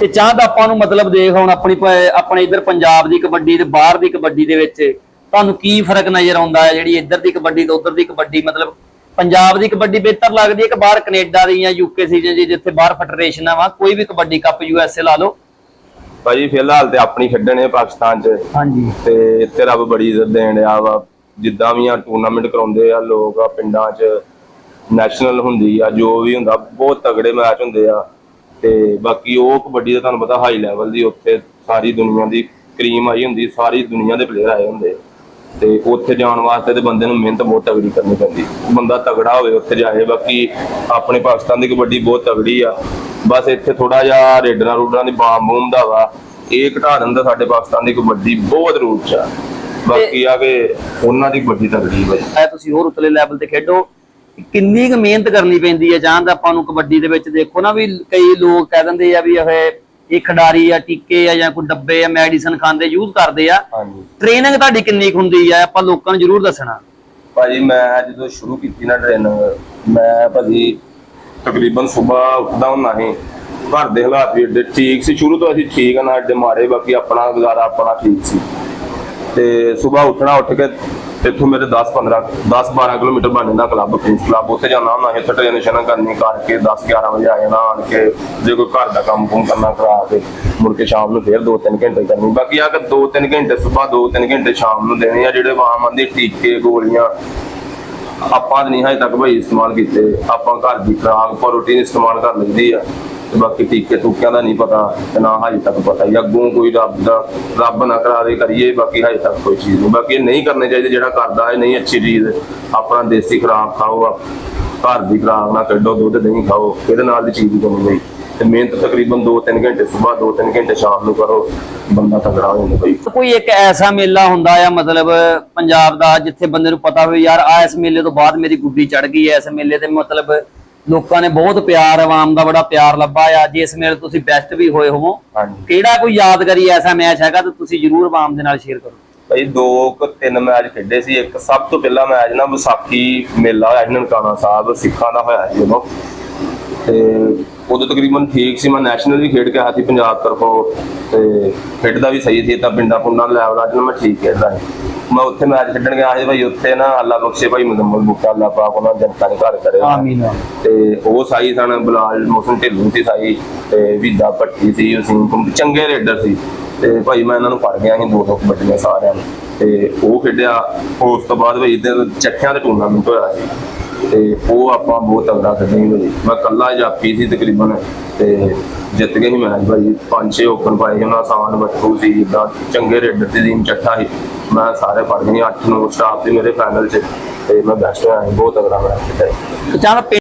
ਤੇ ਚਾਹ ਦਾ ਆਪਾਂ ਨੂੰ ਮਤਲਬ ਦੇਖ ਹੁਣ ਆਪਣੇ ਇਧਰ ਪੰਜਾਬ ਦੀ ਕਬੱਡੀ ਤੇ ਬਾਹਰ ਦੀ ਕਬੱਡੀ ਦੇ ਵਿੱਚ ਤੁਹਾਨੂੰ ਕੀ ਫਰਕ ਨਜ਼ਰ ਆਉਂਦਾ ਹੈ? ਜਿਹੜੀ ਇੱਧਰ ਦੀ ਕਬੱਡੀ ਤੇ ਉੱਧਰ ਦੀ ਕਬੱਡੀ, ਮਤਲਬ ਪੰਜਾਬ ਦੀ ਕਬੱਡੀ ਬਿਹਤਰ ਲੱਗਦੀ ਹੈ ਕਿ ਬਾਹਰ ਕੈਨੇਡਾ ਦੀ ਜਾਂ ਯੂਕੇ ਸੀਜ਼ਨ ਦੀ ਜਿੱਥੇ ਬਾਹਰ ਫੈਡਰੇਸ਼ਨਾਂ ਵਾ, ਕੋਈ ਵੀ ਕਬੱਡੀ ਕੱਪ USA ਲਾ ਲਓ? ਭਾਜੀ ਫਿਲਹਾਲ ਤੇ ਆਪਣੀ ਖੇਡਣੇ ਪਾਕਿਸਤਾਨ 'ਚ। ਹਾਂਜੀ। ਤੇ ਇੱਥੇ ਰੱਬ ਬੜੀ ਇੱਜ਼ਤ ਦੇਣ ਡਿਆ ਵਾ, ਜਿੱਦਾਂ ਵੀ ਆ ਟੂਰਨਾਮੈਂਟ ਕਰਾਉਂਦੇ ਆ ਲੋਕ ਆ ਪਿੰਡਾਂ 'ਚ, ਨੈਸ਼ਨਲ ਹੁੰਦੀ ਆ, ਜੋ ਵੀ ਹੁੰਦਾ ਬਹੁਤ ਤਗੜੇ ਮੈਚ ਹੁੰਦੇ ਆ। ਤੇ ਬਾਕੀ ਉਹ ਕਬੱਡੀ ਦਾ ਤੁਹਾਨੂੰ ਪਤਾ ਹਾਈ ਲੈਵਲ ਦੀ, ਉੱਥੇ ਸਾਰੀ ਦੁਨੀਆ ਦੀ ਕਰੀਮ ਆਈ ਹੁੰਦੀ, ਸਾਰੀ ਦੁਨੀਆ ਦੇ ਪਲੇਅਰ ਆਏ ਹੁੰਦੇ। ਤੇ ਉੱਥੇ ਜਾਣ ਵਾਸਤੇ ਤੇ ਬੰਦੇ ਨੂੰ ਮਿਹਨਤ ਬਹੁਤ ਤਗੜੀ ਕਰਨੀ ਪੈਂਦੀ, ਬੰਦਾ ਤਗੜਾ ਹੋਵੇ ਉੱਥੇ ਜਾਏ। ਬਾਕੀ ਆਪਣੇ ਪਾਕਿਸਤਾਨ ਦੀ ਕਬੱਡੀ ਬਹੁਤ ਤਗੜੀ ਆ, ਬਸ ਇੱਥੇ ਥੋੜਾ ਜਿਹਾ ਰੇਡਰਾਂ ਦੀ ਬਾਮ ਬੂਮ ਦਾ ਵਾ, ਇਹ ਘਟਾ ਦਿੰਦਾ ਸਾਡੇ ਪਾਕਿਸਤਾਨ ਦੀ ਕਬੱਡੀ ਬਹੁਤ ਰੂਟ 'ਚ ਆ। ਬਾਕੀ ਆ ਕਿ ਉਹਨਾਂ ਦੀ ਕਬੱਡੀ ਤਗੜੀ ਹੈ। ਤੁਸੀਂ ਹੋਰ ਉਤਲੇ ਲੈਵਲ ਤੇ ਖੇਡੋ, ਕਿੰਨੀ ਕੁ ਮਿਹਨਤ ਕਰਨੀ ਪੈਂਦੀ ਹੈ ਜਾਂ ਤਾਂ ਆਪਾਂ ਨੂੰ ਕਬੱਡੀ ਦੇ ਵਿੱਚ ਦੇਖੋ ਨਾ ਵੀ ਕਈ ਲੋਕ ਕਹਿ ਦਿੰਦੇ ਆ ਵੀ ਇਹ ਖਿਡਾਰੀ ਆ ਟੀਕੇ ਆ ਜਾਂ ਕੋਈ ਡੱਬੇ ਆ ਮੈਡੀਸਨ ਖਾਂਦੇ ਯੂਜ਼ ਕਰਦੇ ਆ। ਟ੍ਰੇਨਿੰਗ ਤੁਹਾਡੀ ਕਿੰਨੀ ਕੁ ਹੁੰਦੀ ਆ, ਆਪਾਂ ਲੋਕਾਂ ਨੂੰ ਜ਼ਰੂਰ ਦੱਸਣਾ। ਭਾਜੀ ਮੈਂ ਜਦੋਂ ਸ਼ੁਰੂ ਕੀਤੀ ਨਾ ਟ੍ਰੇਨਿੰਗ, ਮੈਂ ਭਾਜੀ ਤਕਰੀਬਨ ਸੁਬਾਹ ਉੱਠਦਾ ਹੁੰਦਾ ਸੀ, ਘਰ ਦੇ ਹਾਲਾਤ ਵੀ ਏਡੇ ਠੀਕ ਸੀ, ਸ਼ੁਰੂ ਤੋਂ ਅਸੀਂ ਠੀਕ ਆ ਨਾ ਏਡੇ ਮਾੜੇ, ਬਾਕੀ ਆਪਣਾ ਗੁਜ਼ਾਰਾ ਆਪਣਾ ਠੀਕ ਸੀ। ਤੇ ਸੁਬਾਹ ਉੱਠਣਾ, ਉੱਠ ਕੇ ਇੱਥੋਂ ਮੇਰੇ 10-12 ਕਿਲੋਮੀਟਰ ਬਣ ਜਾਂਦਾ ਕਲੱਬ, ਪ੍ਰਿੰਸ ਕਲੱਬ, ਉੱਥੇ ਜਾਣਾ ਹੁੰਦਾ ਸੀ। ਉੱਥੇ ਟ੍ਰੇਨਿੰਗ ਕਰਨੀ ਕਰਕੇ 10-11 ਵਜੇ ਆ ਜਾਣਾ, ਆਣ ਕੇ ਜੇ ਕੋਈ ਘਰ ਦਾ ਕੰਮ ਕੁਮ ਕਰਨਾ ਕਰਾ ਕੇ ਮੁੜ ਕੇ ਸ਼ਾਮ ਨੂੰ ਫਿਰ 2-3 ਘੰਟੇ ਕਰਨੀ। ਬਾਕੀ ਆ ਕਿ 2-3 ਘੰਟੇ ਸੁਬਾਹ, 2-3 ਘੰਟੇ ਸ਼ਾਮ ਨੂੰ ਦੇਣੇ ਆ। ਜਿਹੜੇ ਆਮ ਆਂਦੇ ਟੀਕੇ ਗੋਲੀਆਂ ਆਪਾਂ ਨਹੀਂ ਹਜੇ ਤੱਕ ਭਾਈ ਇਸਤੇਮਾਲ ਕੀਤੇ, ਆਪਾਂ ਘਰ ਦੀ ਖੁਰਾਕ ਪ੍ਰੋਟੀਨ ਇਸਤੇਮਾਲ ਕਰ ਲੈਂਦੀ ਆ। ਤੇ ਬਾਕੀ ਟੀਕੇ ਟੂਕਿਆਂ ਦਾ ਨਹੀਂ ਪਤਾ ਤੇ ਨਾ ਹਜੇ ਤੱਕ ਪਤਾ ਹੀ, ਅੱਗੋਂ ਕੋਈ ਰੱਬ ਨਾ ਕਰਾ ਦੇ ਕਰੀਏ, ਬਾਕੀ ਹਜੇ ਤੱਕ ਕੋਈ ਚੀਜ਼ ਨਹੀਂ। ਬਾਕੀ ਇਹ ਨਹੀਂ ਕਰਨੇ ਚਾਹੀਦੇ, ਜਿਹੜਾ ਕਰਦਾ ਹੈ ਨਹੀਂ ਅੱਛੀ ਚੀਜ਼। ਆਪਣਾ ਦੇਸੀ ਖੁਰਾਕ ਖਾਓ, ਘਰ ਦੀ ਖੁਰਾਕ ਨਾ ਕੱਢੋ, ਦੁੱਧ ਦਹੀਂ ਖਾਓ, ਇਹਦੇ ਨਾਲ ਦੀ ਚੀਜ਼ ਬਣੀ ਗਈ। ਤੇ ਮਿਹਨਤ ਤਕਰੀਬਨ 2-3 ਘੰਟੇ ਸੁਬਾਹ, 2-3 ਘੰਟੇ ਸ਼ਾਮ ਨੂੰ ਕਰੋ, ਬੰਦਾ ਤਗੜਾ ਹੋ ਜਾਂਦਾ ਬਈ। ਕੋਈ ਇੱਕ ਐਸਾ ਮੇਲਾ ਹੁੰਦਾ ਆ ਮਤਲਬ ਪੰਜਾਬ ਦਾ ਜਿੱਥੇ ਬੰਦੇ ਨੂੰ ਪਤਾ ਹੋਵੇ ਯਾਰ ਆ ਇਸ ਮੇਲੇ ਤੋਂ ਬਾਅਦ ਮੇਰੀ ਗੁੱਡੀ ਚੜ ਗਈ ਹੈ, ਇਸ ਮੇਲੇ ਤੇ ਮਤਲਬ ਲੋਕਾਂ ਨੇ ਬਹੁਤ ਪਿਆਰ, ਆਵਾਮ ਦਾ ਬੜਾ ਪਿਆਰ ਲੱਭਾ ਆ, ਜਿਸ ਮੇਲੇ ਤੁਸੀਂ ਬੈਸਟ ਵੀ ਹੋਏ ਹੋਵੋ, ਕਿਹੜਾ ਕੋਈ ਯਾਦਗਾਰੀ ਐਸਾ ਮੈਚ ਹੈਗਾ ਤਾਂ ਤੁਸੀਂ ਜਰੂਰ ਆਵਾਮ ਦੇ ਨਾਲ ਸ਼ੇਅਰ ਕਰੋ? ਭਾਈ 2-3 ਮੈਚ ਖੇਡੇ ਸੀ। ਇੱਕ ਸਭ ਤੋਂ ਪਹਿਲਾ ਮੈਚ ਨਾ ਵਿਸਾਖੀ ਮੇਲਾ ਹੋਇਆ ਸੀ ਨਨਕਾਣਾ ਸਾਹਿਬ, ਸਿੱਖਾਂ ਦਾ ਹੋਇਆ ਸੀ ਉਦੋਂ। ਤੇ ਉਦੋਂ ਤਕਰੀਬਨ ਠੀਕ ਸੀ, ਮੈਂ ਨੈਸ਼ਨਲ ਵੀ ਖੇਡ ਕੇ ਆਇਆ ਸੀ ਪੰਜਾਬ ਤਰਫੋਂ, ਤੇ ਖੇਡਦਾ ਵੀ ਸਹੀ ਸੀ। ਤਾਂ ਪਿੰਡਾਂ ਪੁੰਡਾਂ ਲੈਵਲਾਂ 'ਚ ਮੈਂ ਠੀਕ ਖੇਡਦਾ ਸੀ। ਮੈਂ ਉੱਥੇ ਮੈਚ ਖੇਡਣ ਗਿਆ ਸੀ ਭਾਈ, ਉੱਥੇ ਨਾ ਅੱਲਾ ਬਖਸ਼ੇ ਭਾਈ ਮੁਜ਼ੰਮਲ ਬੂਟਾ, ਅੱਲਾ ਪਾਕ ਉਹਨਾਂ ਜਨਤਾ ਨੇ ਘਰ ਕਰੇ। ਤੇ ਉਹ ਸਾਈ ਸਨ, ਬਲਾਲ ਮੋਹਸਨ ਢਿੱਲੋਂ ਸੀ ਸਾਈ, ਤੇ ਵੀਦਾ ਭੱਟੀ ਸੀ, ਸਿੰਘ ਚੰਗੇ ਰੇਡਰ ਸੀ। ਤੇ ਭਾਈ ਮੈਂ ਇਹਨਾਂ ਨੂੰ ਫੜ ਗਿਆ ਸੀ 2 ਕਬੱਡੀਆਂ ਸਾਰਿਆਂ ਨੂੰ, ਤੇ ਉਹ ਖੇਡਿਆ। ਉਸ ਤੋਂ ਬਾਅਦ ਭਾਈ ਇੱਧਰ ਚੱਠਿਆਂ ਦਾ ਟੂਰਨਾਮੈਂਟ ਹੋਇਆ ਸੀ, ਤੇ ਉਹ ਆਪਾਂ ਬਹੁਤ ਤਗੜਾ ਖੇਡੇ ਸੀ। ਮੈਂ ਕੱਲਾ ਜਾਪੀ ਸੀ ਤਕਰੀਬਨ, ਤੇ ਜਿੱਤ ਗਏ ਸੀ ਮੈਚ ਭਾਈ। 5-6 ਓਪਨ ਪਾਏ ਸੀ ਉਹਨਾਂ, ਆਸਾਨ ਬੱਟੂ ਸੀ, ਜਿੱਦਾਂ ਚੰਗੇ ਰੇਡਰ ਦੀ ਟੀਮ ਚੱਠਾ ਸੀ। ਮੈਂ ਸਾਰੇ ਫੜ ਗਏ, 8-9 ਸਟਾਫ ਸੀ ਮੇਰੇ ਫਾਈਨਲ 'ਚ, ਤੇ ਮੈਂ ਬੈਸਟ ਹੋਇਆ, ਬਹੁਤ ਤਗੜਾ ਮੈਚ ਖੇਡਿਆ।